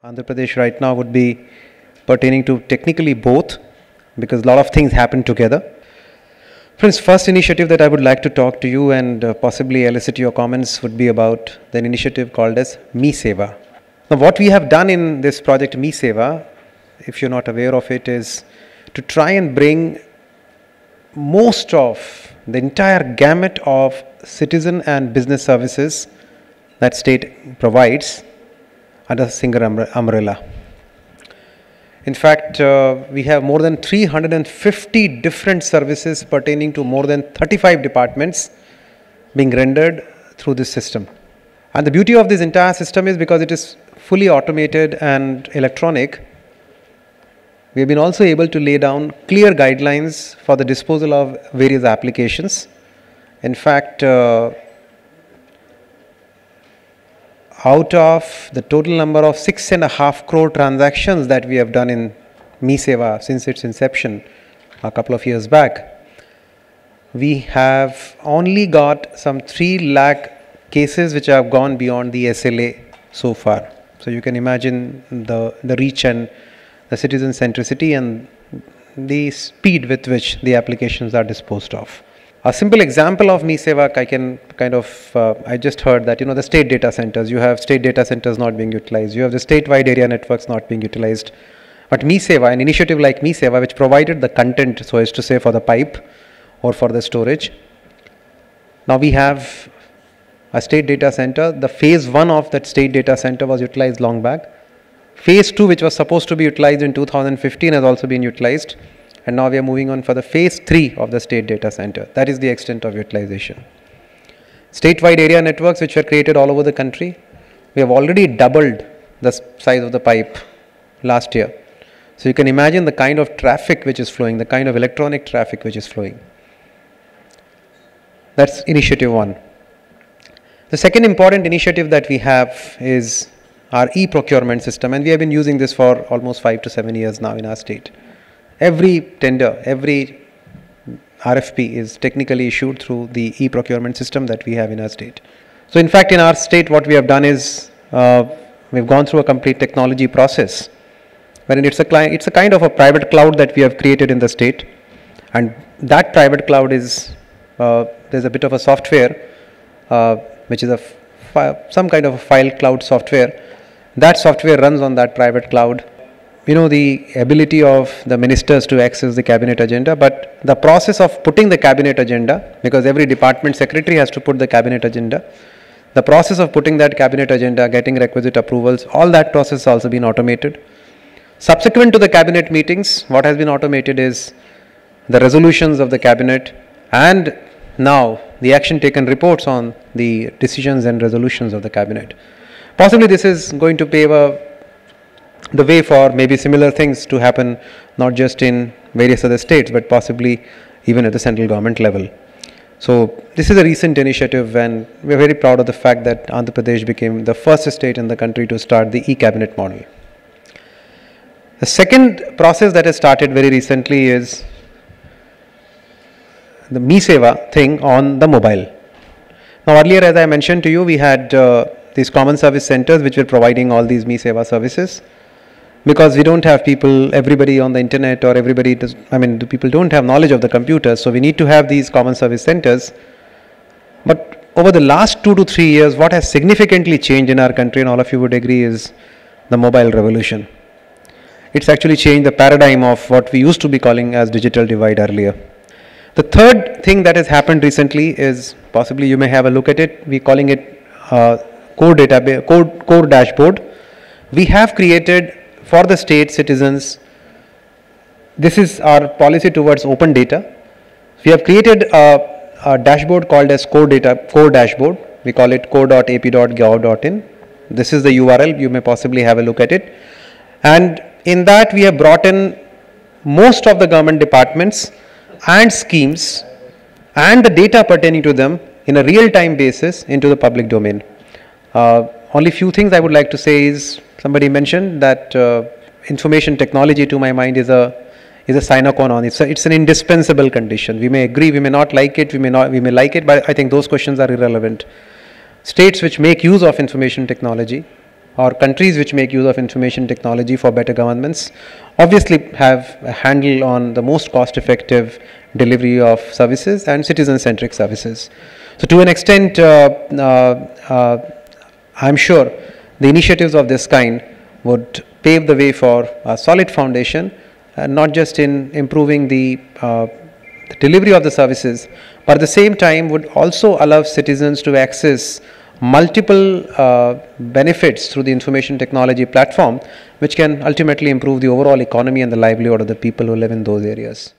Andhra Pradesh right now would be pertaining to technically both because a lot of things happen together. Friends, first initiative that I would like to talk to you and possibly elicit your comments would be about the initiative called as Me Seva. Now what we have done in this project Me Seva, if you're not aware of it, is to try and bring most of the entire gamut of citizen and business services that state provides under a single umbrella. In fact, we have more than 350 different services pertaining to more than 35 departments being rendered through this system. And the beauty of this entire system is because it is fully automated and electronic, we have been also able to lay down clear guidelines for the disposal of various applications. In fact, out of the total number of 6.5 crore transactions that we have done in Me Seva since its inception a couple of years back, we have only got some 3 lakh cases which have gone beyond the SLA so far. So you can imagine the reach and the citizen centricity and the speed with which the applications are disposed of. A simple example of Me Seva, I can I just heard that, the state data centers, you have state data centers not being utilized, you have the statewide area networks not being utilized. But Me Seva, an initiative like Me Seva, which provided the content, so as to say, for the pipe or for the storage. Now we have a state data center. The phase 1 of that state data center was utilized long back. Phase 2, which was supposed to be utilized in 2015, has also been utilized. And now we are moving on for the phase 3 of the state data center. That is the extent of utilization. Statewide area networks which were created all over the country, we have already doubled the size of the pipe last year. So you can imagine the kind of traffic which is flowing, the kind of electronic traffic which is flowing. That's initiative 1. The second important initiative that we have is our e-procurement system, and we have been using this for almost 5 to 7 years now in our state. Every tender, every RFP is technically issued through the e-procurement system that we have in our state. So in fact, in our state, what we have done is we've gone through a complete technology process, wherein it's a kind of a private cloud that we have created in the state, and that private cloud is there's a bit of a software which is some kind of a file cloud software. That software runs on that private cloud. The ability of the ministers to access the cabinet agenda, but the process of putting the cabinet agenda, because every department secretary has to put the cabinet agenda, the process of putting that cabinet agenda, getting requisite approvals, all that process has also been automated. Subsequent to the cabinet meetings, what has been automated is the resolutions of the cabinet and now the action taken reports on the decisions and resolutions of the cabinet. Possibly this is going to pave the way for maybe similar things to happen not just in various other states but possibly even at the central government level. So this is a recent initiative, and we are very proud of the fact that Andhra Pradesh became the first state in the country to start the e-cabinet model. The second process that has started very recently is the Me Seva thing on the mobile. Now earlier, as I mentioned to you, we had these common service centers which were providing all these Me Seva services. Because we don't have everybody on the internet, or the people don't have knowledge of the computers, so we need to have these common service centers. But over the last 2 to 3 years, what has significantly changed in our country, and all of you would agree, is the mobile revolution. It's actually changed the paradigm of what we used to be calling as digital divide earlier. The third thing that has happened recently is, possibly you may have a look at it, we're calling it core dashboard. We have created for the state citizens, this is our policy towards open data. We have created a dashboard called as core dashboard. We call it core.ap.gov.in. This is the URL. You may possibly have a look at it. And in that we have brought in most of the government departments and schemes and the data pertaining to them in a real-time basis into the public domain. Only few things I would like to say is, somebody mentioned that information technology, to my mind, is a sine qua non. It's an indispensable condition. We may agree, we may not like it, we may like it, but I think those questions are irrelevant. States which make use of information technology or countries which make use of information technology for better governance obviously have a handle on the most cost effective delivery of services and citizen centric services. So to an extent, I'm sure the initiatives of this kind would pave the way for a solid foundation, not just in improving the delivery of the services, but at the same time would also allow citizens to access multiple benefits through the information technology platform, which can ultimately improve the overall economy and the livelihood of the people who live in those areas.